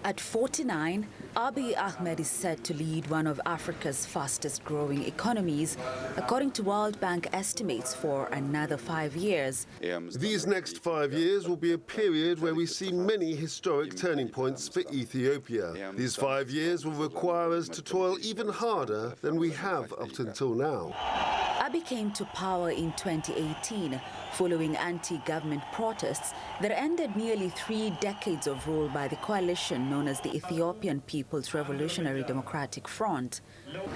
At 49, Abiy Ahmed is set to lead one of Africa's fastest-growing economies, according to World Bank estimates, for another 5 years. These next 5 years will be a period where we see many historic turning points for Ethiopia. These 5 years will require us to toil even harder than we have up until now. Abiy came to power in 2018 following anti-government protests that ended nearly 3 decades of rule by the coalition known as the Ethiopian People's Revolutionary Democratic Front.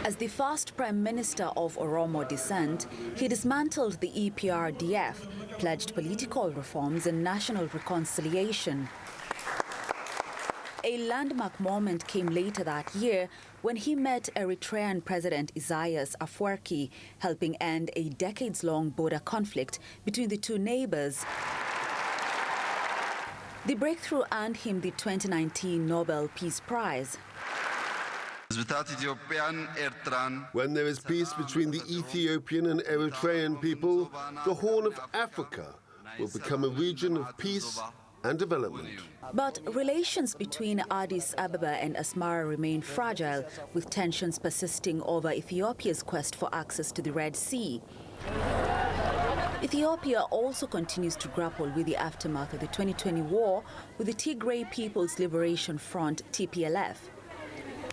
As the first prime minister of Oromo descent, he dismantled the EPRDF, pledged political reforms and national reconciliation. A landmark moment came later that year when he met Eritrean President Isaias Afwerki, helping end a decades-long border conflict between the two neighbors. The breakthrough earned him the 2019 Nobel Peace Prize. When there is peace between the Ethiopian and Eritrean people, the Horn of Africa will become a region of peace and development. But relations between Addis Ababa and Asmara remain fragile, with tensions persisting over Ethiopia's quest for access to the Red Sea. Ethiopia also continues to grapple with the aftermath of the 2020 war with the Tigray People's Liberation Front, TPLF.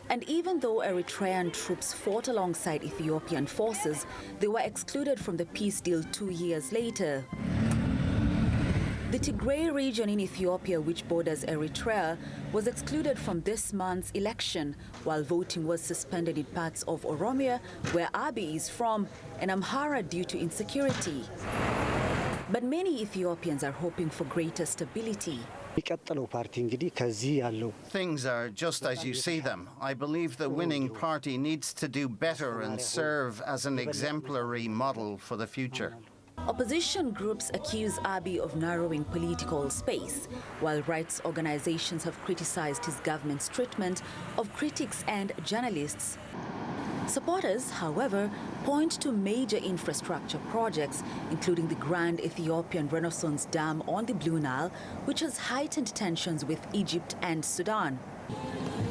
And even though Eritrean troops fought alongside Ethiopian forces, they were excluded from the peace deal 2 years later. The Tigray region in Ethiopia, which borders Eritrea, was excluded from this month's election, while voting was suspended in parts of Oromia, where Abiy is from, and Amhara due to insecurity. But many Ethiopians are hoping for greater stability. Things are just as you see them. I believe the winning party needs to do better and serve as an exemplary model for the future. Opposition groups accuse Abiy of narrowing political space, while rights organizations have criticized his government's treatment of critics and journalists. Supporters, however, point to major infrastructure projects, including the Grand Ethiopian Renaissance Dam on the Blue Nile, which has heightened tensions with Egypt and Sudan.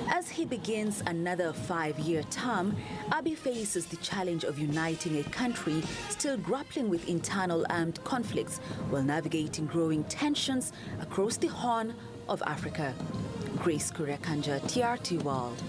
As he begins another 5-year term, Abiy faces the challenge of uniting a country still grappling with internal armed conflicts while navigating growing tensions across the Horn of Africa. Kuria Kanja, TRT World.